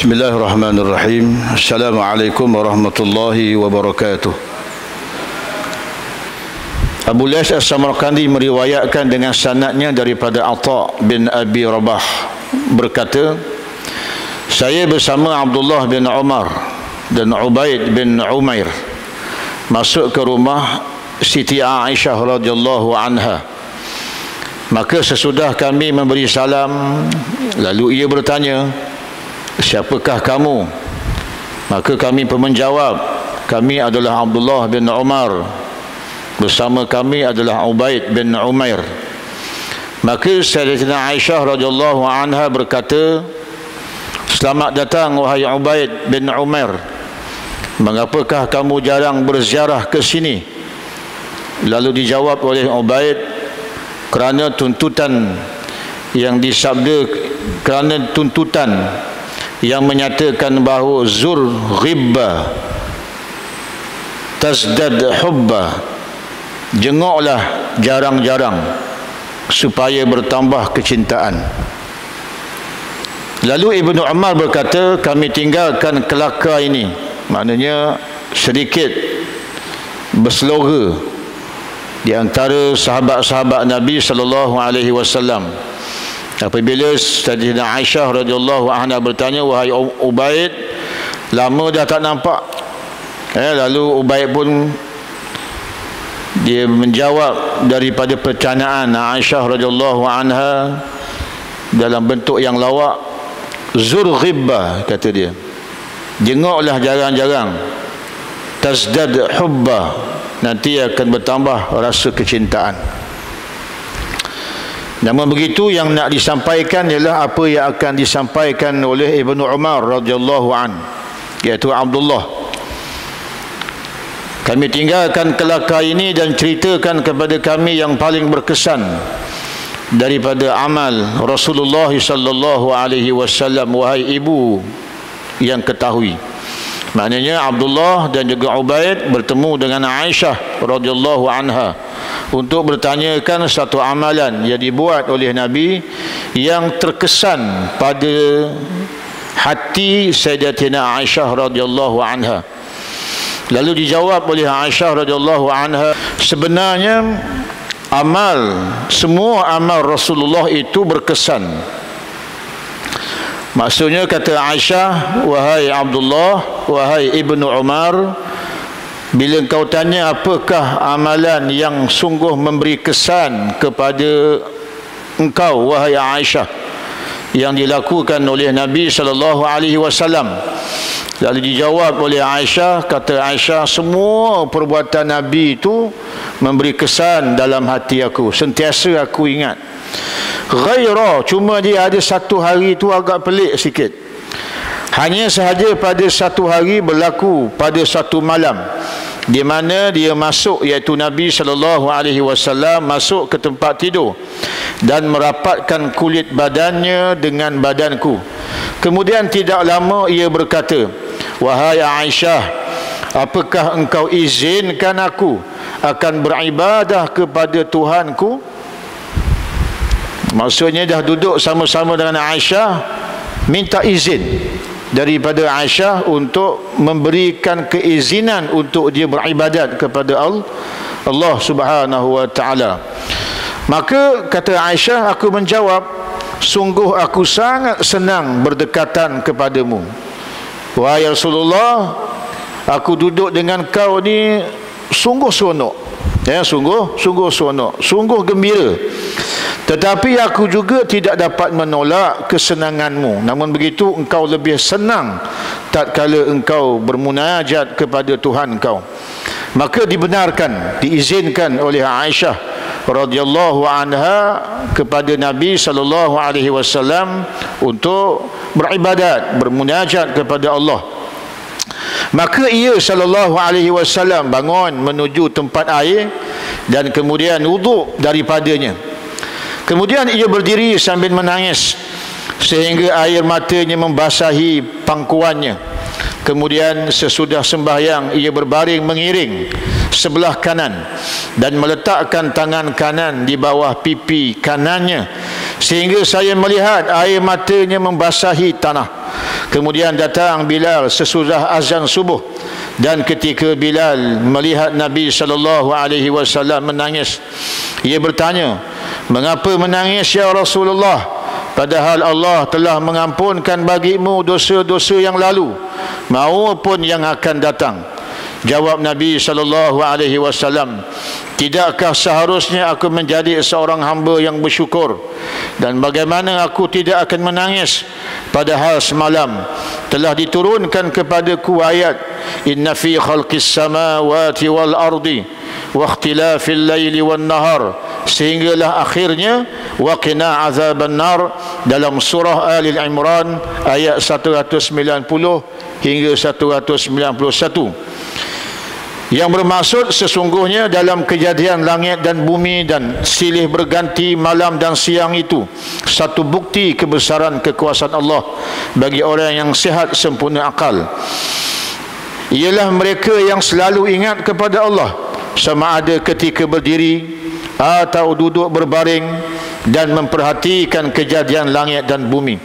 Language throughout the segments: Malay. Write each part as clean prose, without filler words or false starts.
Bismillahirrahmanirrahim. Assalamualaikum warahmatullahi wabarakatuh. Abu Lais As-Samarqandi meriwayatkan dengan sanadnya daripada Atha bin Abi Rabah berkata, saya bersama Abdullah bin Umar dan Ubaid bin Umair masuk ke rumah Siti Aisyah radhiyallahu anha. Maka sesudah kami memberi salam, lalu ia bertanya, siapakah kamu? Maka kami pun menjawab, kami adalah Abdullah bin Umar, bersama kami adalah Ubaid bin Umair. Maka Sayyidatina Aisyah radhiyallahu anha berkata, selamat datang wahai Ubaid bin Umair, mengapakah kamu jarang berziarah ke sini? Lalu dijawab oleh Ubaid, kerana tuntutan yang disabda, kerana tuntutan yang menyatakan bahawa zur ghibba tazdad hubba, jenguklah jarang-jarang supaya bertambah kecintaan. Lalu Ibnu Umar berkata, kami tinggalkan Kelaka ini, maknanya sedikit berselora di antara sahabat-sahabat Nabi sallallahu alaihi wasallam. Apabila Sayyidatina Aisyah radhiyallahu anha bertanya, wahai Ubaid, lama dah tak nampak. Lalu Ubaid pun dia menjawab daripada pertanyaan Aisyah radhiyallahu anha dalam bentuk yang lawak, zur ghibba, kata dia, jenguklah jarang-jarang, tazdad hubba, nanti akan bertambah rasa kecintaan. Namun begitu, yang nak disampaikan ialah apa yang akan disampaikan oleh Ibnu Umar radhiyallahu an, iaitu Abdullah. Kami tinggalkan Kelaka ini dan ceritakan kepada kami yang paling berkesan daripada amal Rasulullah sallallahu alaihi wasallam, wahai ibu yang ketahui. Maknanya Abdullah dan juga Ubaid bertemu dengan Aisyah radhiyallahu anha untuk bertanyakan satu amalan yang dibuat oleh Nabi yang terkesan pada hati Sayyidatina Aisyah radhiyallahu anha. Lalu dijawab oleh Aisyah radhiyallahu anha, sebenarnya semua amal Rasulullah itu berkesan. Maksudnya, kata Aisyah, wahai Abdullah, wahai Ibnu Umar, bila engkau tanya apakah amalan yang sungguh memberi kesan kepada engkau wahai Aisyah yang dilakukan oleh Nabi sallallahu alaihi wasallam, lalu dijawab oleh Aisyah, kata Aisyah, semua perbuatan Nabi itu memberi kesan dalam hati aku, sentiasa aku ingat. Ghaira, cuma dia ada satu hari itu agak pelik sikit. Hanya sahaja pada satu hari berlaku pada satu malam, di mana dia masuk, iaitu Nabi sallallahu alaihi wasallam masuk ke tempat tidur dan merapatkan kulit badannya dengan badanku. Kemudian tidak lama ia berkata, wahai Aisyah, apakah engkau izinkan aku akan beribadah kepada Tuhanku? Maksudnya dah duduk sama-sama dengan Aisyah, minta izin daripada Aisyah untuk memberikan keizinan untuk dia beribadat kepada Allah Subhanahu wa taala. Maka kata Aisyah, aku menjawab, sungguh aku sangat senang berdekatan kepadamu, wahai Rasulullah. Aku duduk dengan kau ni sungguh seronok, sungguh seronok, sungguh gembira. Tetapi aku juga tidak dapat menolak kesenanganmu. Namun begitu, engkau lebih senang tatkala engkau bermunajat kepada Tuhan engkau. Maka dibenarkan, diizinkan oleh Aisyah radhiyallahu anha kepada Nabi sallallahu alaihi wasallam untuk beribadat, bermunajat kepada Allah. Maka ia sallallahu alaihi wasallam bangun menuju tempat air dan kemudian wuduk daripadanya. Kemudian ia berdiri sambil menangis sehingga air matanya membasahi pangkuannya. Kemudian sesudah sembahyang ia berbaring mengiring sebelah kanan dan meletakkan tangan kanan di bawah pipi kanannya sehingga saya melihat air matanya membasahi tanah. Kemudian datang Bilal sesudah azan subuh, dan ketika Bilal melihat Nabi SAW menangis, ia bertanya, "Mengapa menangis ya Rasulullah? Padahal Allah telah mengampunkan bagimu dosa-dosa yang lalu maupun yang akan datang." Jawab Nabi SAW, "Tidakkah seharusnya aku menjadi seorang hamba yang bersyukur? Dan bagaimana aku tidak akan menangis padahal semalam telah diturunkan kepadaku ayat, inna fi khalqis samawati wal ardi wa ikhtilafil laili wan nahar, sehinggalah akhirnya wa qina azaban nar dalam surah Ali Imran ayat 190 hingga 191, yang bermaksud sesungguhnya dalam kejadian langit dan bumi dan silih berganti malam dan siang itu satu bukti kebesaran kekuasaan Allah bagi orang yang sihat sempurna akal. Ialah mereka yang selalu ingat kepada Allah sama ada ketika berdiri atau duduk berbaring dan memperhatikan kejadian langit dan bumi,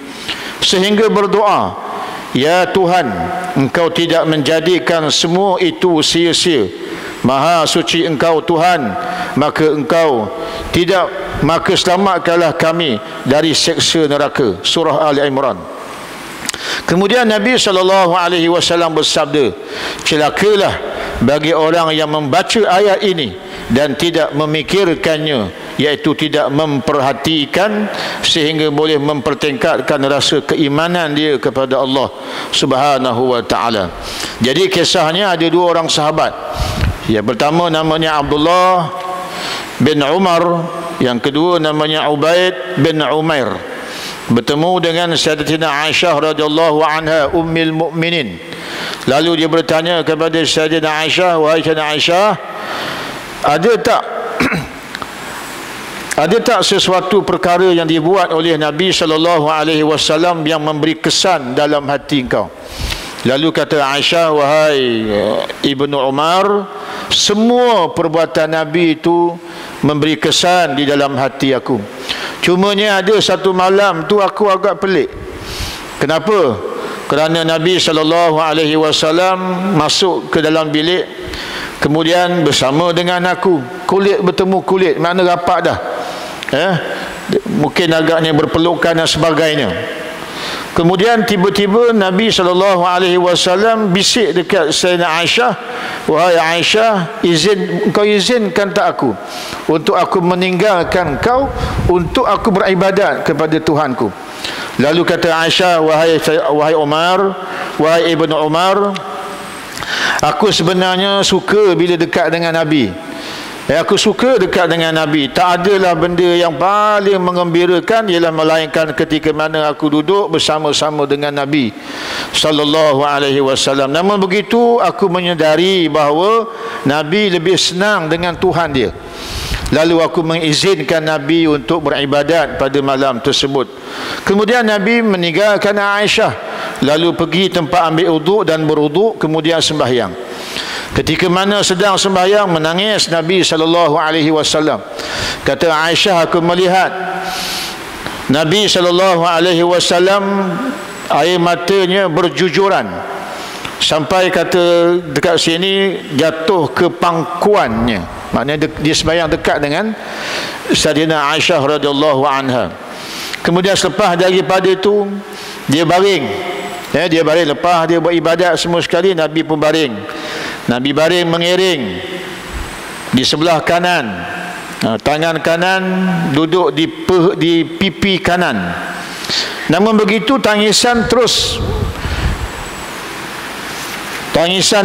sehingga berdoa, ya Tuhan, Engkau tidak menjadikan semua itu sia-sia. Maha suci Engkau Tuhan, maka selamatkanlah kami dari seksa neraka. Surah Ali Imran. Kemudian Nabi SAW bersabda, celakalah bagi orang yang membaca ayat ini dan tidak memikirkannya, iaitu tidak memperhatikan sehingga boleh mempertingkatkan rasa keimanan dia kepada Allah Subhanahu wa taala. Jadi kisahnya ada dua orang sahabat. Yang pertama namanya Abdullah bin Umar, yang kedua namanya Ubaid bin Umair. Bertemu dengan Sayyidatina Aisyah radhiyallahu anha ummul mukminin. Lalu dia bertanya kepada Sayyidatina Aisyah, wahai Sayyidatina Aisyah, ada tak sesuatu perkara yang dibuat oleh Nabi SAW yang memberi kesan dalam hati engkau? Lalu kata Aisyah, wahai Ibnu Umar, semua perbuatan Nabi itu memberi kesan di dalam hati aku. Cumanya ada satu malam tu aku agak pelik. Kenapa? Kerana Nabi SAW masuk ke dalam bilik, kemudian bersama dengan aku, kulit bertemu kulit, makna rapat dah. Mungkin agaknya berpelukan dan sebagainya. Kemudian tiba-tiba Nabi SAW bisik dekat Sayyidah Aisyah, wahai Aisyah, kau izinkan tak aku untuk aku meninggalkan kau untuk aku beribadat kepada Tuhanku. Lalu kata Aisyah, wahai Umar, wahai Ibnu Umar, aku sebenarnya suka bila dekat dengan Nabi. Aku suka dekat dengan Nabi. Tak adalah benda yang paling menggembirakan ialah melainkan ketika mana aku duduk bersama-sama dengan Nabi sallallahu alaihi wasallam. Namun begitu aku menyedari bahawa Nabi lebih senang dengan Tuhan dia. Lalu aku mengizinkan Nabi untuk beribadat pada malam tersebut. Kemudian Nabi meninggalkan Aisyah, lalu pergi tempat ambil uduk dan beruduk, kemudian sembahyang. Ketika mana sedang sembahyang, menangis Nabi SAW. Kata Aisyah, aku melihat Nabi SAW air matanya berjujuran sampai kata dekat sini jatuh ke pangkuannya. Maknanya dia sembahyang dekat dengan Sayyidina Aisyah radhiyallahu anha. Kemudian selepas daripada itu dia baring. Dia baring lepas dia beribadat semua sekali, Nabi pun baring. Nabi baring mengiring di sebelah kanan, tangan kanan duduk di pipi kanan. Namun begitu tangisan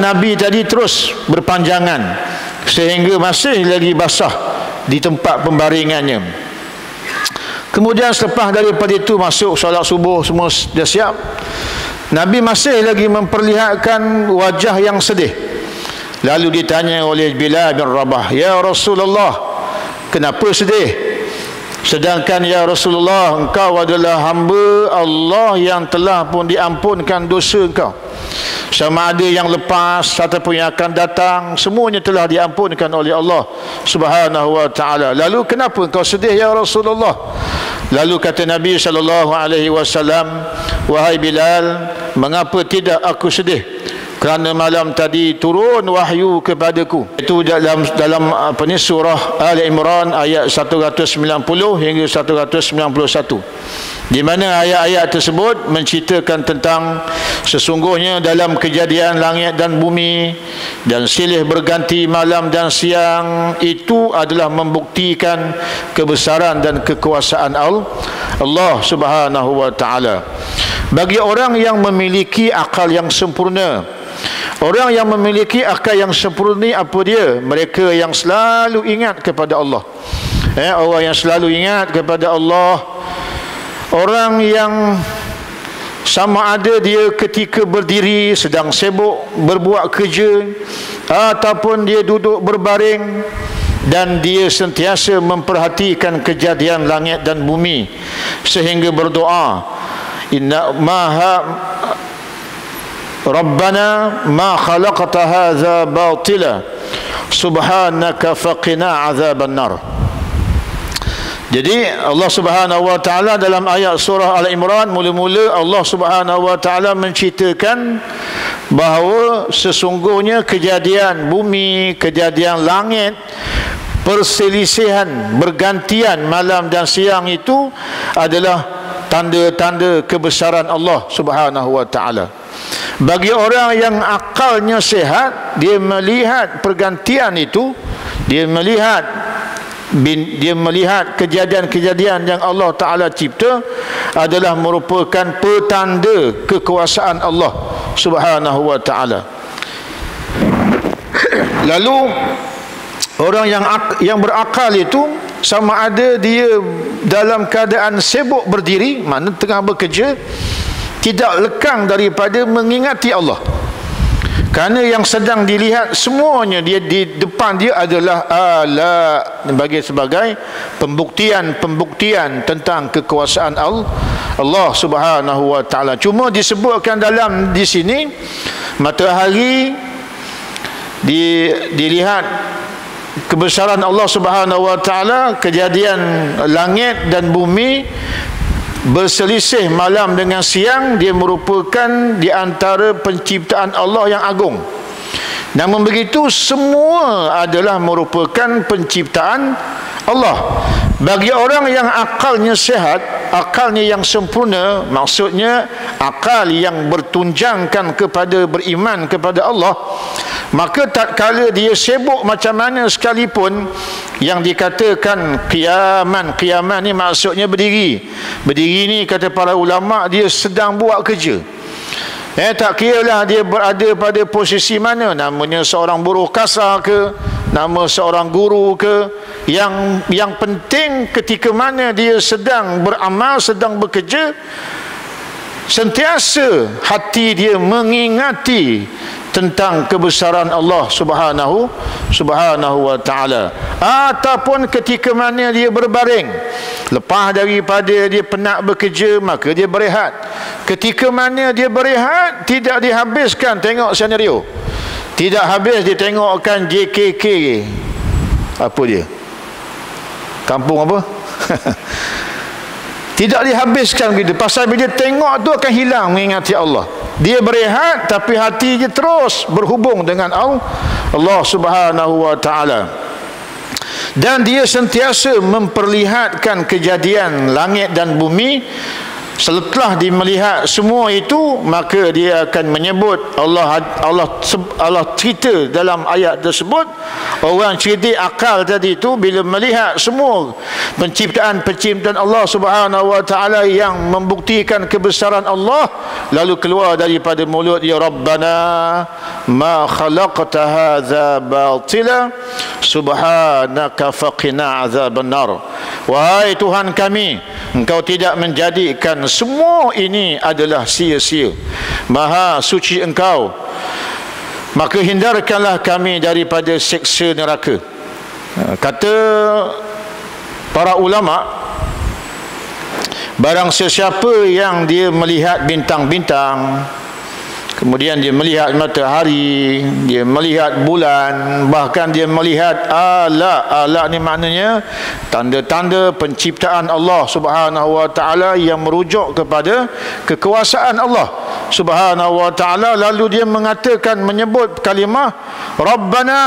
Nabi tadi terus berpanjangan sehingga masih lagi basah di tempat pembaringannya. Kemudian selepas daripada itu masuk solat subuh, semua dah siap. Nabi masih lagi memperlihatkan wajah yang sedih. Lalu ditanya oleh Bilal bin Rabah, ya Rasulullah, kenapa sedih? Sedangkan ya Rasulullah, engkau adalah hamba Allah yang telah pun diampunkan dosa engkau. Sama ada yang lepas ataupun yang akan datang, semuanya telah diampunkan oleh Allah Subhanahu wa taala. Lalu kenapa engkau sedih ya Rasulullah? Lalu kata Nabi SAW, wahai Bilal, mengapa tidak aku sedih kerana malam tadi turun wahyu kepadaku. Itu dalam surah Ali Imran ayat 190 hingga 191, di mana ayat-ayat tersebut menceritakan tentang sesungguhnya dalam kejadian langit dan bumi dan silih berganti malam dan siang itu adalah membuktikan kebesaran dan kekuasaan Allah Subhanahu wa taala. Bagi orang yang memiliki akal yang sempurna, orang yang memiliki akal yang sempurna ni apa dia? Mereka yang selalu ingat kepada Allah. Orang yang selalu ingat kepada Allah, orang yang sama ada dia ketika berdiri sedang sibuk berbuat kerja ataupun dia duduk berbaring, dan dia sentiasa memperhatikan kejadian langit dan bumi sehingga berdoa, inna maha Rabbana ma khalaqta hadza batila subhanaka faqina azaban nar. Jadi Allah Subhanahu wa taala dalam ayat surah Al-Imran, mula-mula Allah Subhanahu wa taala menceritakan bahawa sesungguhnya kejadian bumi, kejadian langit, perselisihan bergantian malam dan siang itu adalah tanda-tanda kebesaran Allah Subhanahu wa taala. Bagi orang yang akalnya sehat, dia melihat pergantian itu, dia melihat kejadian-kejadian yang Allah Ta'ala cipta adalah merupakan petanda kekuasaan Allah Subhanahu wa Ta'ala. Lalu orang yang berakal itu sama ada dia dalam keadaan sibuk berdiri, makna tengah bekerja, tidak lekang daripada mengingati Allah. Kerana yang sedang dilihat semuanya dia di depan dia adalah sebagai pembuktian tentang kekuasaan Allah Subhanahu wa taala. Cuma disebutkan dalam di sini matahari dilihat kebesaran Allah Subhanahu wa taala, kejadian langit dan bumi berselisih malam dengan siang, dia merupakan di antara penciptaan Allah yang agung. Namun begitu, semua adalah merupakan penciptaan Allah. Bagi orang yang akalnya sehat, akalnya yang sempurna, maksudnya akal yang bertunjangkan kepada beriman kepada Allah, maka tatkala dia sibuk macam mana sekalipun, yang dikatakan qiyaman ni maksudnya berdiri ni, kata para ulama, dia sedang buat kerja. Tak kiralah dia berada pada posisi mana, namanya seorang buruh kasar ke, nama seorang guru ke, yang penting ketika mana dia sedang beramal, sedang bekerja, sentiasa hati dia mengingati tentang kebesaran Allah Subhanahu wa taala. Ataupun ketika mana dia berbaring, lepas daripada dia penat bekerja, maka dia berehat. Ketika mana dia berehat, tidak dihabiskan tengok senario, tidak habis dia tengokkan JKK, apa dia, kampung apa tidak dihabiskan begitu. Pasal bila dia tengok tu akan hilang mengingati Allah. Dia berehat tapi hati dia terus berhubung dengan Allah Subhanahu wa taala. Dan dia sentiasa memperlihatkan kejadian langit dan bumi. Setelah dia melihat semua itu, maka dia akan menyebut Allah cerita dalam ayat tersebut, orang cerdik akal tadi itu bila melihat semua penciptaan Allah Subhanahu wa taala yang membuktikan kebesaran Allah, lalu keluar daripada mulut dia, Rabbana ma khalaqta hadza batila subhanaka faqina azaban nar. Wahai Tuhan kami, Engkau tidak menjadikan semua ini adalah sia-sia. Maha suci Engkau, maka hindarkanlah kami daripada siksa neraka. Kata para ulama, barang sesiapa yang dia melihat bintang-bintang kemudian dia melihat matahari, dia melihat bulan, bahkan dia melihat alak ni maknanya tanda-tanda penciptaan Allah Subhanahu wa taala yang merujuk kepada kekuasaan Allah Subhanahu wa taala. Lalu dia mengatakan, menyebut kalimah Rabbana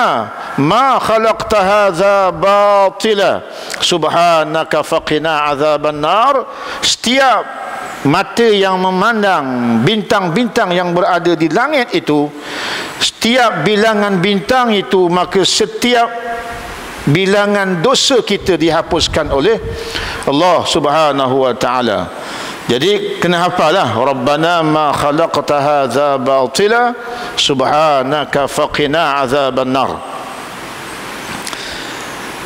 ma khalaqta hadza batila subhanaka faqina azaban nar. Setiap mata yang memandang bintang-bintang yang berada di langit itu, setiap bilangan bintang itu, maka setiap bilangan dosa kita dihapuskan oleh Allah Subhanahu wa taala. Jadi kena hafalah, Rabbana ma khalaqta hadza batila subhanaka faqina azaban nar.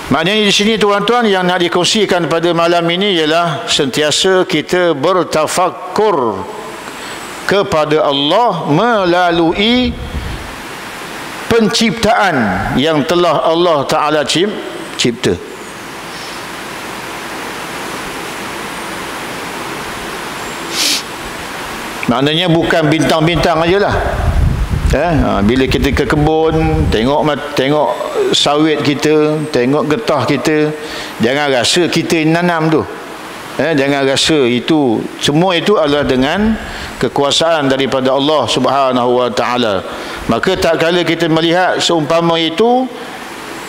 Maknanya di sini tuan-tuan yang nak dikongsikan pada malam ini ialah sentiasa kita bertafakkur kepada Allah melalui penciptaan yang telah Allah Ta'ala cipta. Maknanya bukan bintang-bintang ajalah. Bila kita ke kebun, tengok sawit kita, tengok getah kita, jangan rasa kita nanam tu. Jangan rasa itu semua itu adalah dengan kekuasaan daripada Allah Subhanahu wa taala. Maka tak kala kita melihat seumpama itu,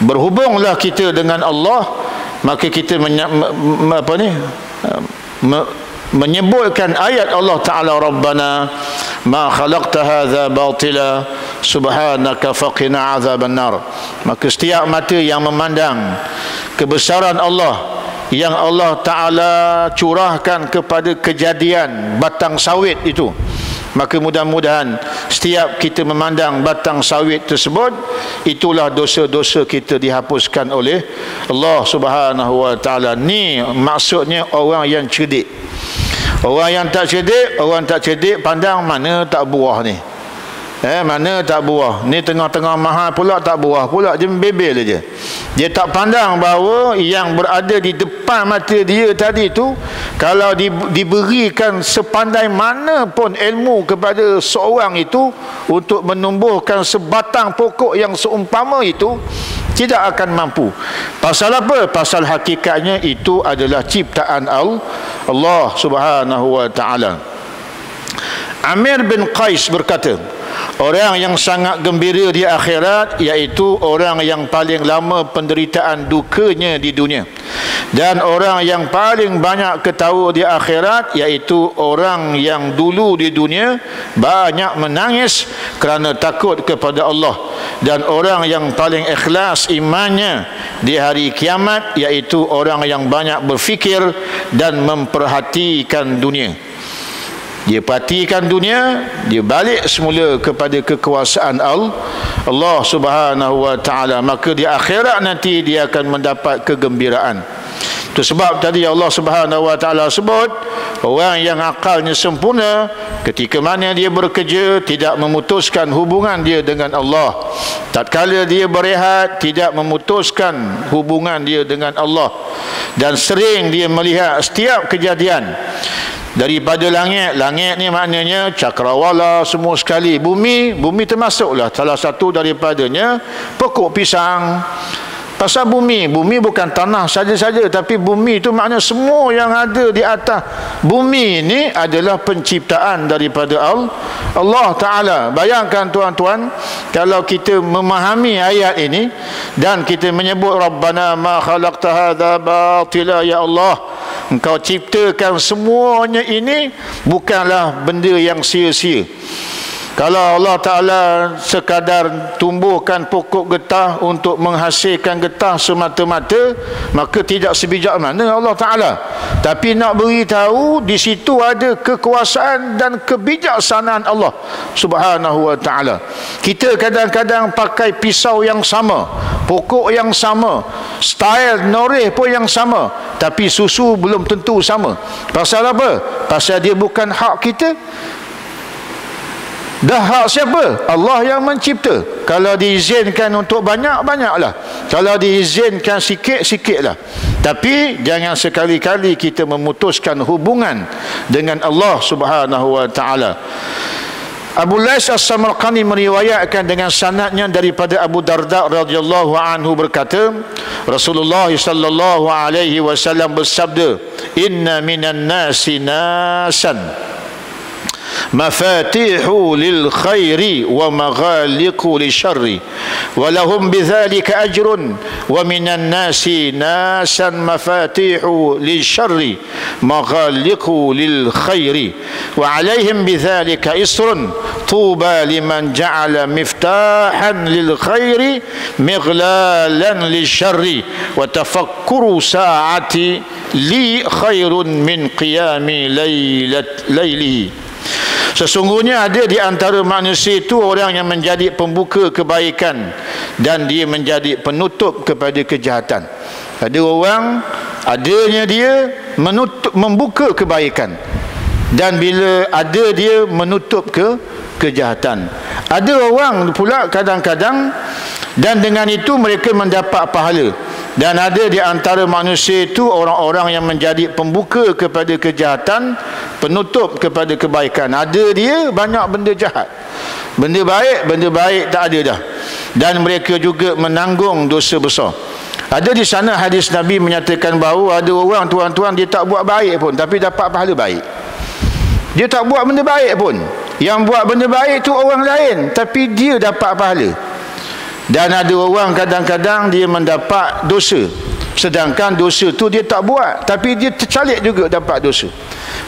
berhubunglah kita dengan Allah, maka kita menyebutkan ayat Allah Ta'ala, Rabbana ma khalaqta hadza batila subhanaka faqina azaban nar. Maka setiap mata yang memandang kebesaran Allah yang Allah Ta'ala curahkan kepada kejadian batang sawit itu, maka mudah-mudahan setiap kita memandang batang sawit tersebut, itulah dosa-dosa kita dihapuskan oleh Allah Subhanahu wa taala. Ni maksudnya orang yang cerdik. Orang yang tak cerdik pandang mana tak buah ni. Mana tak buah. Ni tengah-tengah mahal pula tak buah pula, dia membebel aja. Dia tak pandang bahawa yang berada di depan mata dia tadi tu, kalau diberikan sepandai mana pun ilmu kepada seorang itu untuk menumbuhkan sebatang pokok yang seumpama itu, tidak akan mampu. Pasal apa? Pasal hakikatnya itu adalah ciptaan Allah Subhanahu wa taala. Amir bin Qais berkata, orang yang sangat gembira di akhirat iaitu orang yang paling lama penderitaan dukanya di dunia, dan orang yang paling banyak ketawa di akhirat iaitu orang yang dulu di dunia banyak menangis kerana takut kepada Allah, dan orang yang paling ikhlas imannya di hari kiamat iaitu orang yang banyak berfikir dan memperhatikan dunia. Dia perhatikan dunia, dia balik semula kepada kekuasaan Allah Subhanahu wa taala, maka di akhirat nanti dia akan mendapat kegembiraan. Itu sebab tadi Allah Subhanahu wa taala sebut orang yang akalnya sempurna ketika mana dia bekerja tidak memutuskan hubungan dia dengan Allah, tatkala dia berehat tidak memutuskan hubungan dia dengan Allah, dan sering dia melihat setiap kejadian daripada langit ni maknanya cakrawala semua sekali, bumi termasuklah salah satu daripadanya pokok pisang. Pasal bumi bukan tanah saja-saja, tapi bumi itu maknanya semua yang ada di atas bumi ini adalah penciptaan daripada Allah Ta'ala. Bayangkan tuan-tuan, kalau kita memahami ayat ini dan kita menyebut Rabbana ma khalaqta hadza batila, ya Allah, Engkau ciptakan semuanya ini bukanlah benda yang sia-sia. Kalau Allah Ta'ala sekadar tumbuhkan pokok getah untuk menghasilkan getah semata-mata, maka tidak sebijak mana Allah Ta'ala. Tapi nak beritahu di situ ada kekuasaan dan kebijaksanaan Allah Subhanahu wa Ta'ala. Kita kadang-kadang pakai pisau yang sama, pokok yang sama, style noreh pun yang sama, tapi susu belum tentu sama. Pasal apa? Pasal dia bukan hak kita. Dah hak siapa? Allah yang mencipta. Kalau diizinkan untuk banyak, banyaklah. Kalau diizinkan sikit, sikitlah. Tapi jangan sekali-kali kita memutuskan hubungan dengan Allah Subhanahu wa Ta'ala. Abu Lais As-Samarqandi meriwayatkan dengan sanadnya daripada Abu Darda radhiyallahu anhu berkata, Rasulullah sallallahu alaihi wasallam bersabda, "Inna minan nasi nasan mafatihu lil khairi wa maghaliqu lisyarri wa lahum bidzalika ajrun wa minan nasi nasan mafatihu lisyarri maghaliqu lil khairi wa alaihim bidzalika isrun tuba liman ja'ala miftahan lil khairi mighlalan lisyarri wa tafakkuru sa'ati li khairun min qiyami lailihi." Sesungguhnya ada di antara manusia itu orang yang menjadi pembuka kebaikan dan dia menjadi penutup kepada kejahatan. Ada orang, adanya dia membuka kebaikan, dan bila ada dia menutup kejahatan. Ada orang pula kadang-kadang, dan dengan itu mereka mendapat pahala. Dan ada di antara manusia itu orang-orang yang menjadi pembuka kepada kejahatan, penutup kepada kebaikan. Ada dia banyak benda jahat, benda baik tak ada dah, dan mereka juga menanggung dosa besar. Ada di sana hadis Nabi menyatakan bahawa ada orang, tuan-tuan, dia tak buat baik pun tapi dapat pahala baik. Dia tak buat benda baik pun, yang buat benda baik tu orang lain, tapi dia dapat pahala. Dan ada orang kadang-kadang dia mendapat dosa, sedangkan dosa tu dia tak buat, tapi dia tercalik juga dapat dosa.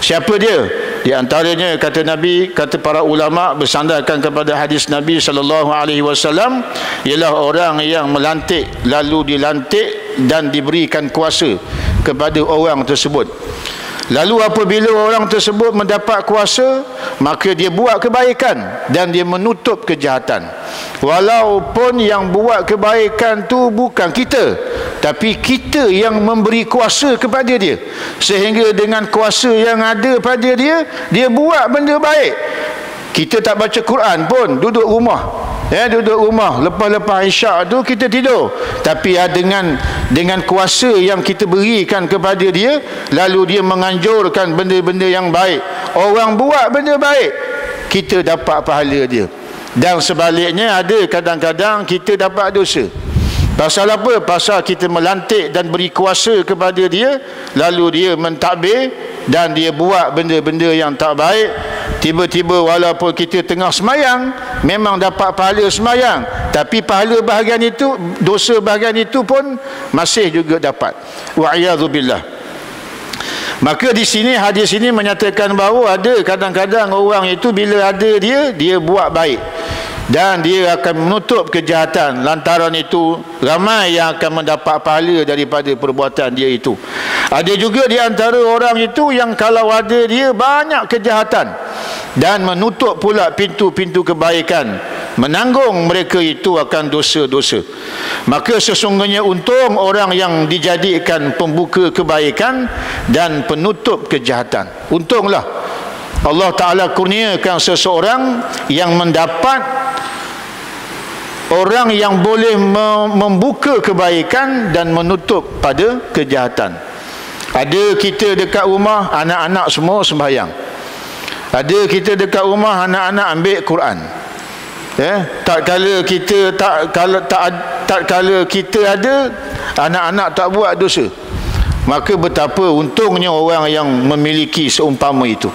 Siapa dia? Di antaranya kata Nabi, kata para ulama bersandarkan kepada hadis Nabi SAW, ialah orang yang melantik lalu dilantik dan diberikan kuasa kepada orang tersebut. Lalu apabila orang tersebut mendapat kuasa, maka dia buat kebaikan dan dia menutup kejahatan. Walaupun yang buat kebaikan tu bukan kita, tapi kita yang memberi kuasa kepada dia, sehingga dengan kuasa yang ada pada dia, dia buat benda baik. Kita tak baca Quran pun, duduk rumah, lepas-lepas isyak tu kita tidur, tapi dengan kuasa yang kita berikan kepada dia, lalu dia menganjurkan benda-benda yang baik, orang buat benda baik, kita dapat pahala dia. Dan sebaliknya, ada kadang-kadang kita dapat dosa. Pasal apa? Pasal kita melantik dan beri kuasa kepada dia, lalu dia mentadbir dan dia buat benda-benda yang tak baik. Tiba-tiba walaupun kita tengah semayang, memang dapat pahala semayang, tapi pahala bahagian itu, dosa bahagian itu pun masih juga dapat. Wa'iyadzubillah. Maka di sini, hadis ini menyatakan bahawa ada kadang-kadang orang itu bila ada dia buat baik, dan dia akan menutup kejahatan. Lantaran itu ramai yang akan mendapat pahala daripada perbuatan dia itu. Ada juga di antara orang itu yang kalau ada dia banyak kejahatan dan menutup pula pintu-pintu kebaikan, menanggung mereka itu akan dosa-dosa. Maka sesungguhnya untung orang yang dijadikan pembuka kebaikan dan penutup kejahatan. Untunglah Allah Ta'ala kurniakan seseorang yang mendapat orang yang boleh membuka kebaikan dan menutup pada kejahatan. Ada kita dekat rumah, anak-anak semua sembahyang. Ada kita dekat rumah, anak-anak ambil Quran. Tak kala kita ada, anak-anak tak buat dosa. Maka betapa untungnya orang yang memiliki seumpama itu.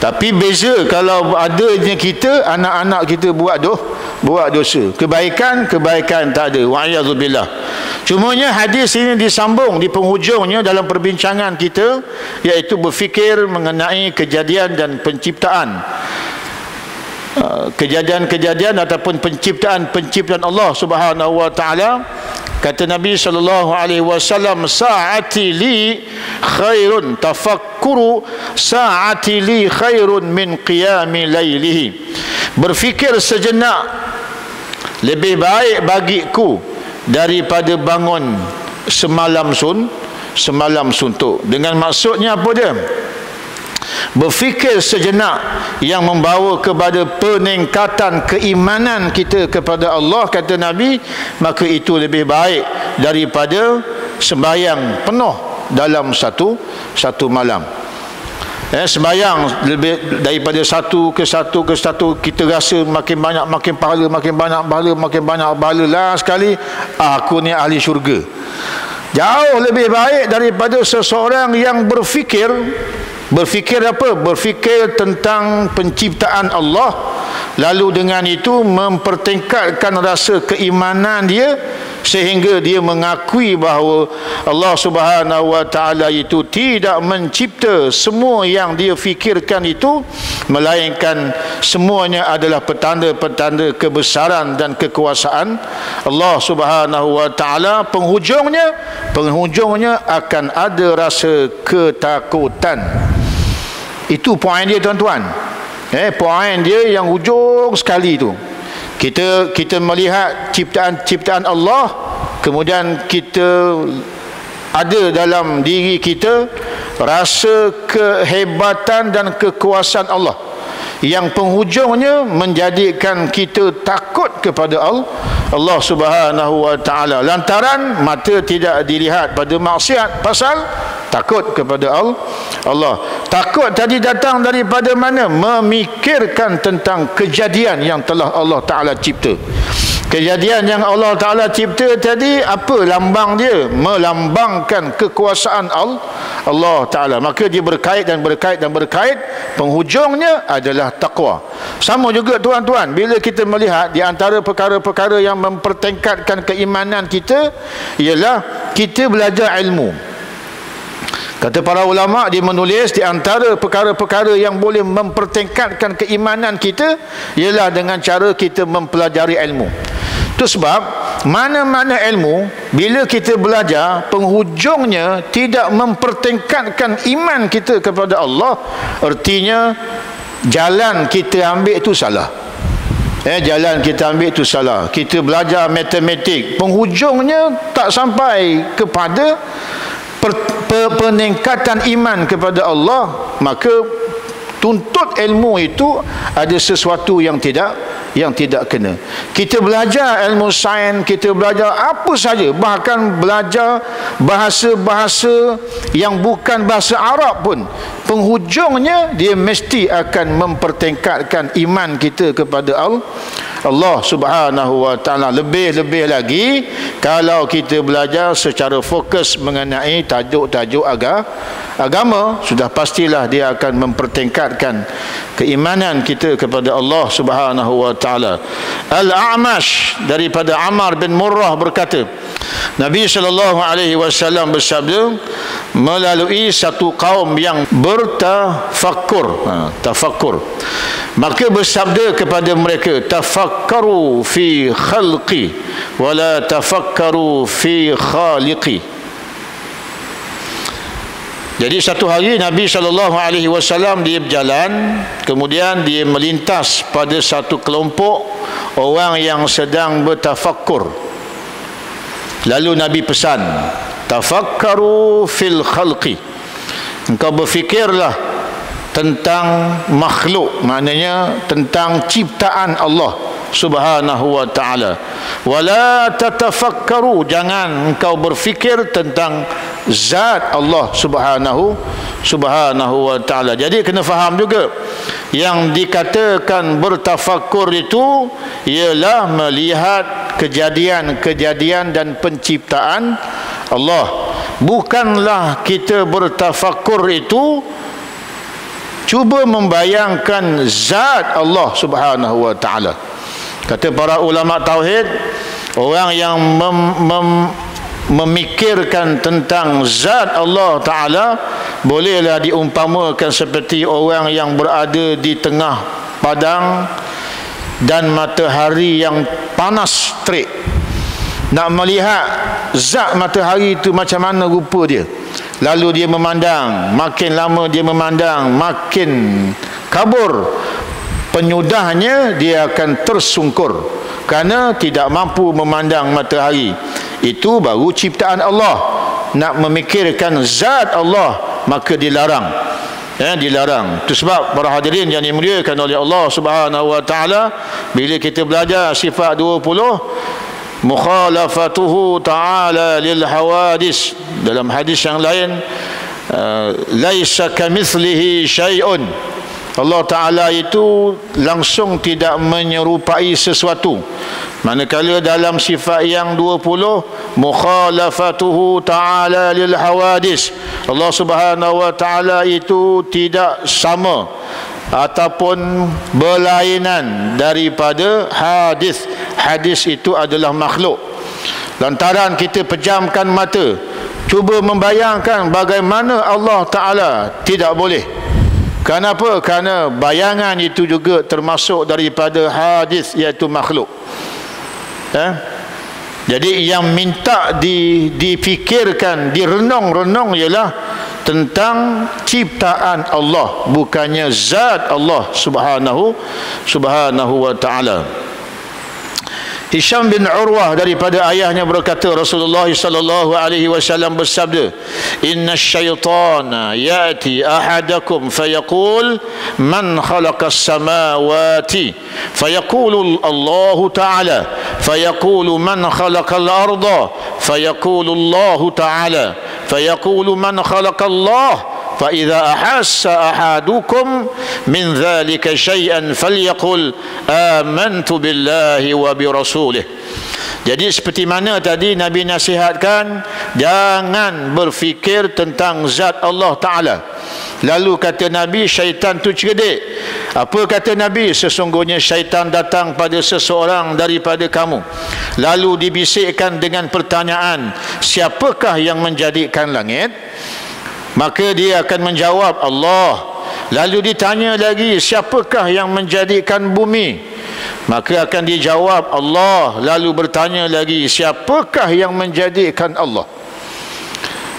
Tapi beza kalau adanya kita, anak-anak kita buat dosa. Kebaikan tak ada. Wa'iyadzubillah. Cumanya hadis ini disambung di penghujungnya dalam perbincangan kita, iaitu berfikir mengenai kejadian dan penciptaan. Kejadian-kejadian ataupun penciptaan Allah Subhanahu wa taala. Kata Nabi SAW, sa'ati li khairun, tafakkuru sa'ati li khairun min qiyami lailihi. Berfikir sejenak lebih baik bagiku daripada bangun semalam suntuk. Dengan maksudnya apa dia? Berfikir sejenak yang membawa kepada peningkatan keimanan kita kepada Allah, kata Nabi, maka itu lebih baik daripada sembahyang penuh dalam satu malam. Sembayang lebih daripada satu ke satu, kita rasa makin banyak pahala, makin banyak pahala lah sekali, aku ni ahli syurga. Jauh lebih baik daripada seseorang yang berfikir apa? Berfikir tentang penciptaan Allah, lalu dengan itu mempertingkatkan rasa keimanan dia sehingga dia mengakui bahawa Allah Subhanahu wa taala itu tidak mencipta semua yang dia fikirkan itu, melainkan semuanya adalah petanda-petanda kebesaran dan kekuasaan Allah Subhanahu wa taala. Penghujungnya akan ada rasa ketakutan. Itu poin dia, tuan-tuan. Poin dia yang hujung sekali tu. Kita melihat ciptaan Allah, kemudian kita ada dalam diri kita rasa kehebatan dan kekuasaan Allah, yang penghujungnya menjadikan kita takut kepada Allah Subhanahu wa taala, lantaran mata tidak dilihat pada maksiat, pasal takut kepada Allah. Takut tadi datang daripada mana? Memikirkan tentang kejadian yang telah Allah Ta'ala cipta. Kejadian yang Allah Ta'ala cipta tadi, apa lambang dia? Melambangkan kekuasaan Allah Ta'ala. Maka dia berkait. Penghujungnya adalah taqwa. Sama juga, tuan-tuan, bila kita melihat di antara perkara-perkara yang mempertingkatkan keimanan kita ialah kita belajar ilmu. Kata para ulama, dia menulis di antara perkara-perkara yang boleh mempertingkatkan keimanan kita ialah dengan cara kita mempelajari ilmu. Itu sebab mana-mana ilmu, bila kita belajar, penghujungnya tidak mempertingkatkan iman kita kepada Allah, artinya jalan kita ambil itu salah. Jalan kita ambil itu salah. Kita belajar matematik, penghujungnya tak sampai kepada peningkatan iman kepada Allah, maka tuntut ilmu itu ada sesuatu yang tidak kena. Kita belajar ilmu sains, kita belajar apa saja, bahkan belajar bahasa-bahasa yang bukan bahasa Arab pun, penghujungnya dia mesti akan mempertingkatkan iman kita kepada Allah Subhanahu wa taala. Lebih-lebih lagi kalau kita belajar secara fokus mengenai tajuk-tajuk agama, sudah pastilah dia akan mempertingkatkan keimanan kita kepada Allah Subhanahu wa taala. Al-A'mash daripada Ammar bin Murrah berkata, Nabi sallallahu alaihi wasallam bersabda melalui satu kaum yang bertafakkur, maka bersabda kepada mereka, tafakkaru fi khalqi wala tafakkaru fi khaliqi. Jadi satu hari Nabi SAW dia berjalan, kemudian dia melintas pada satu kelompok orang yang sedang bertafakkur. Lalu Nabi pesan, tafakkaru fil khalqi, engkau berfikirlah tentang makhluk, maknanya tentang ciptaan Allah Subhanahu wa ta'ala. Wala tatafakkaru, jangan engkau berfikir tentang zat Allah Subhanahu wa ta'ala. Jadi kena faham juga, yang dikatakan bertafakkur itu ialah melihat kejadian-kejadian dan penciptaan Allah. Bukanlah kita bertafakkur itu cuba membayangkan zat Allah Subhanahu wa ta'ala. Kata para ulama tauhid, orang yang memikirkan tentang zat Allah Ta'ala bolehlah diumpamakan seperti orang yang berada di tengah padang dan matahari yang panas terik. Nak melihat zat matahari itu macam mana rupa dia, lalu dia memandang, makin lama dia memandang, makin kabur, penyudahnya dia akan tersungkur kerana tidak mampu memandang matahari. Itu baru ciptaan Allah. Nak memikirkan zat Allah maka dilarang. Dilarang. Itu sebab para hadirin yang dimuliakan oleh Allah Subhanahu wa taala, bila kita belajar sifat 20, mukhalafatuhu ta'ala lil hawadis, dalam hadis yang lain laisa kamitslihi syai'un. Allah Ta'ala itu langsung tidak menyerupai sesuatu. Manakala dalam sifat yang 20, mukhalafatuhu ta'ala lil hawadis, Allah Subhanahu wa Ta'ala itu tidak sama ataupun berlainan daripada hadis. Hadis itu adalah makhluk. Lantaran kita pejamkan mata, cuba membayangkan bagaimana Allah Ta'ala, tidak boleh. Kenapa? Kerana bayangan itu juga termasuk daripada hadis, iaitu makhluk. Jadi yang minta difikirkan, direnung-renung ialah tentang ciptaan Allah, bukannya zat Allah subhanahu wa ta'ala. Hisham bin Urwah daripada ayahnya berkata, Rasulullah sallallahu alaihi wasallam bersabda, inna syaitana ya'ti ahadakum fayaqul man khalaqas samawati, fayaqulu Allah ta'ala, fayaqulu man khalaqal arda, fayaqulu Allah ta'ala, fayaqulu man khalaqallah. فإذا أحس أحدكم من ذلك شيئا فليقل آمنت بالله وبرسوله. Jadi seperti mana tadi Nabi nasihatkan, jangan berfikir tentang zat Allah Ta'ala. Lalu kata Nabi, syaitan tu cerdik. Apa kata Nabi? Sesungguhnya syaitan datang pada seseorang daripada kamu, lalu dibisikkan dengan pertanyaan, siapakah yang menjadikan langit? Maka dia akan menjawab, Allah. Lalu ditanya lagi, siapakah yang menjadikan bumi? Maka akan dijawab, Allah. Lalu bertanya lagi, siapakah yang menjadikan Allah?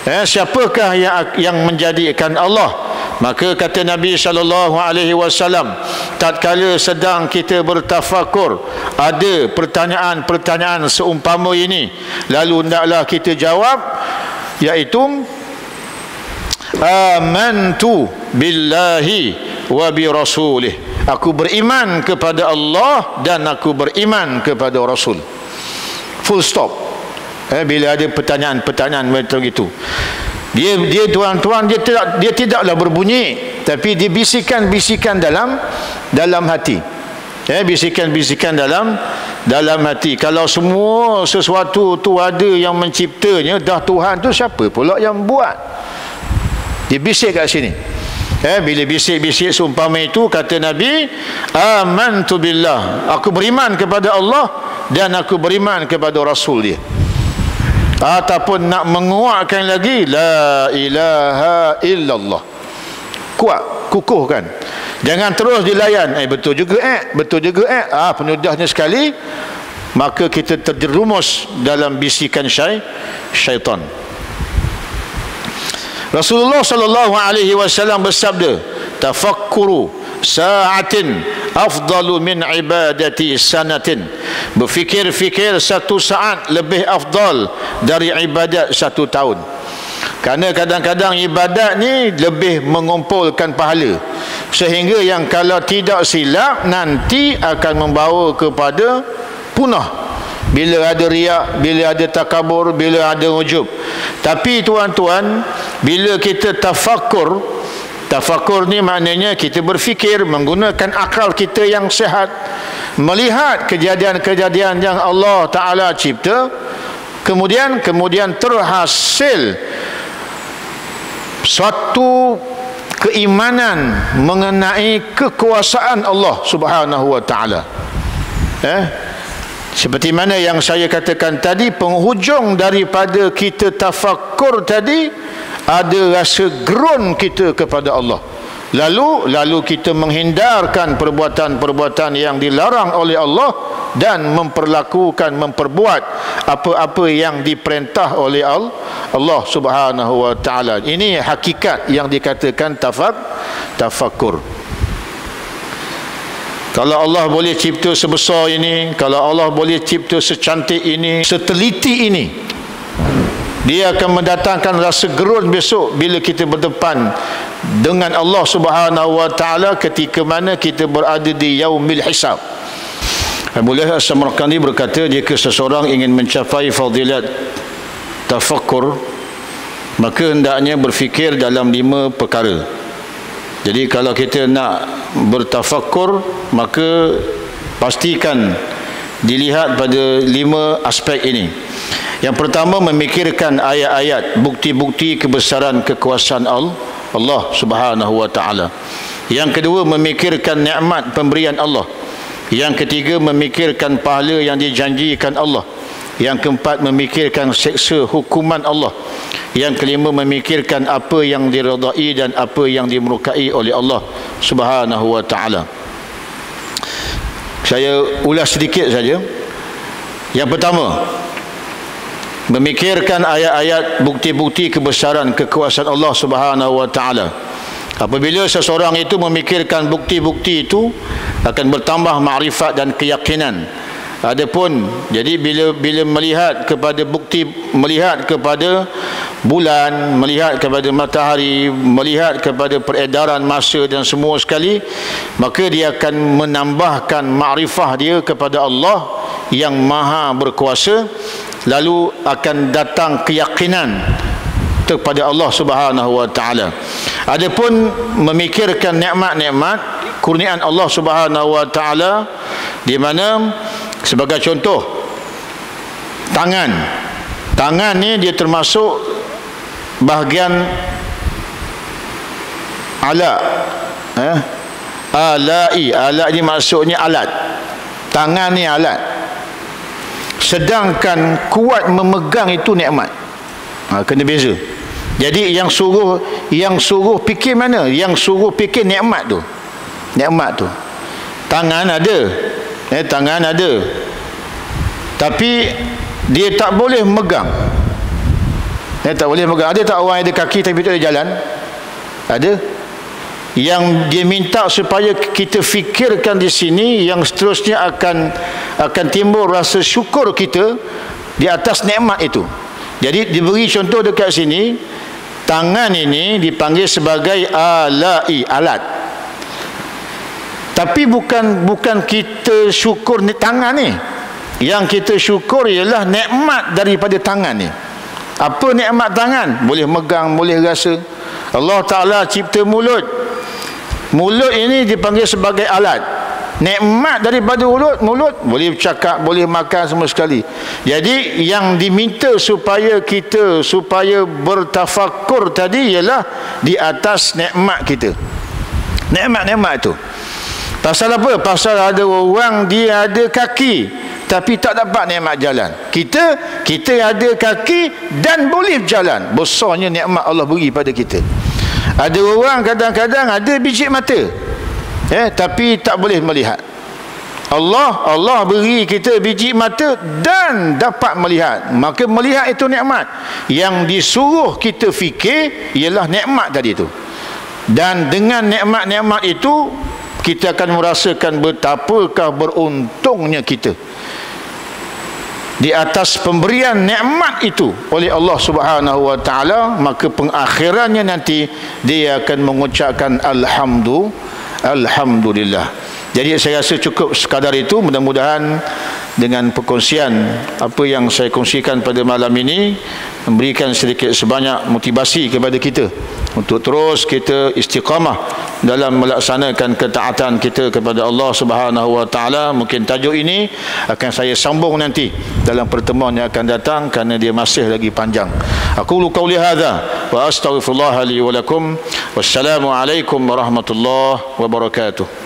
Siapakah yang menjadikan Allah? Maka kata Nabi SAW, tatkala sedang kita bertafakur, ada pertanyaan-pertanyaan seumpama ini, lalu hendaklah kita jawab, iaitu amantu billahi wa bi rasulih. Aku beriman kepada Allah dan aku beriman kepada Rasul. Full stop. Bila ada pertanyaan-pertanyaan macam itu, dia tuan-tuan, dia tidaklah berbunyi, tapi dia bisikan-bisikan dalam hati. Bisikan-bisikan dalam hati. Kalau semua sesuatu tu ada yang menciptanya, dah Tuhan tu siapa pula yang buat? Dia bisik kat sini. Bila bisik-bisik seumpama itu, kata Nabi, amantu billah, aku beriman kepada Allah dan aku beriman kepada Rasul dia. Ataupun nak menguatkan lagi, la ilaha illallah. Kuat, kukuhkan. Jangan terus dilayan, betul juga betul juga penudahnya sekali, maka kita terjerumus dalam bisikan syaitan. Rasulullah sallallahu alaihi wasallam bersabda, tafakkuru sa'atin afdalu min ibadati sanatin. Berfikir-fikir satu saat lebih afdal dari ibadat satu tahun. Kerana kadang-kadang ibadat ni lebih mengumpulkan pahala, sehingga yang kalau tidak silap nanti akan membawa kepada punah. Bila ada riak, bila ada takabur, bila ada ujub. Tapi tuan-tuan, bila kita tafakur ni maknanya kita berfikir menggunakan akal kita yang sihat, melihat kejadian-kejadian yang Allah Ta'ala cipta, kemudian terhasil suatu keimanan mengenai kekuasaan Allah Subhanahu wa Ta'ala. Seperti mana yang saya katakan tadi, penghujung daripada kita tafakur tadi ada rasa gerun kita kepada Allah. Lalu kita menghindarkan perbuatan-perbuatan yang dilarang oleh Allah dan memperbuat apa-apa yang diperintah oleh Allah Subhanahu wa Ta'ala. Ini hakikat yang dikatakan tafakur. Kalau Allah boleh cipta sebesar ini, kalau Allah boleh cipta secantik ini, seteliti ini, dia akan mendatangkan rasa gerun besok bila kita berdepan dengan Allah Subhanahu wa Ta'ala ketika mana kita berada di yaumil hisab. Mullah As-Samarqandi berkata, jika seseorang ingin mencapai fadilat tafakkur, maka hendaknya berfikir dalam 5 perkara. Jadi kalau kita nak bertafakkur, maka pastikan dilihat pada 5 aspek ini. Yang pertama, memikirkan ayat-ayat bukti-bukti kebesaran kekuasaan Allah Subhanahu wa taala. Yang kedua, memikirkan nikmat pemberian Allah. Yang ketiga, memikirkan pahala yang dijanjikan Allah. Yang keempat, memikirkan seksa hukuman Allah. Yang kelima, memikirkan apa yang diredai dan apa yang dimurkai oleh Allah Subhanahu wa taala. Saya ulas sedikit saja. Yang pertama, memikirkan ayat-ayat bukti-bukti kebesaran kekuasaan Allah Subhanahu wa taala. Apabila seseorang itu memikirkan bukti-bukti itu, akan bertambah makrifat dan keyakinan. Adapun jadi bila melihat kepada bukti, melihat kepada bulan, melihat kepada matahari, melihat kepada peredaran masa dan semua sekali, maka dia akan menambahkan makrifah dia kepada Allah yang maha berkuasa. Lalu akan datang keyakinan kepada Allah Subhanahu wa taala. Adapun memikirkan nikmat-nikmat kurniaan Allah Subhanahu wa taala, di mana sebagai contoh tangan ni dia termasuk bahagian alat, alat ni maksudnya alat. Tangan ni alat, sedangkan kuat memegang itu nikmat. Kena beza. Jadi yang suruh fikir mana? Yang suruh fikir nikmat tu. Nikmat tu. Tangan ada. Tangan ada. Tapi dia tak boleh megang. Tak boleh megang. Ada tak orang ada kaki tapi tak ada jalan? Ada. Yang dia minta supaya kita fikirkan di sini, yang seterusnya akan timbul rasa syukur kita di atas nikmat itu. Jadi diberi contoh dekat sini, tangan ini dipanggil sebagai alat. Tapi bukan kita syukur ni tangan ni. Yang kita syukur ialah nikmat daripada tangan ni. Apa nikmat tangan? Boleh megang, boleh rasa. Allah Ta'ala cipta mulut. Mulut ini dipanggil sebagai alat. Nikmat daripada mulut boleh bercakap, boleh makan semua sekali. Jadi yang diminta supaya bertafakur tadi ialah di atas nikmat kita. Nikmat-nikmat itu. Pasal apa? Pasal ada orang dia ada kaki tapi tak dapat nikmat jalan. Kita ada kaki dan boleh berjalan. Besarnya nikmat Allah beri pada kita. Ada orang kadang-kadang ada biji mata, tapi tak boleh melihat. Allah beri kita biji mata dan dapat melihat. Maka melihat itu nikmat. Yang disuruh kita fikir ialah nikmat tadi itu. Dan dengan nikmat-nikmat itu kita akan merasakan betapakah beruntungnya kita di atas pemberian nikmat itu oleh Allah Subhanahu wa taala. Maka pengakhirannya nanti dia akan mengucapkan alhamdulillah. Jadi saya rasa cukup sekadar itu. Mudah-mudahan dengan perkongsian apa yang saya kongsikan pada malam ini memberikan sedikit sebanyak motivasi kepada kita untuk terus kita istiqamah dalam melaksanakan ketaatan kita kepada Allah Subhanahu wa taala. Mungkin tajuk ini akan saya sambung nanti dalam pertemuan yang akan datang kerana dia masih lagi panjang. Aqulu qauli hadza wa astaghfirullah li wa lakum. Wassalamu alaikum warahmatullahi wabarakatuh.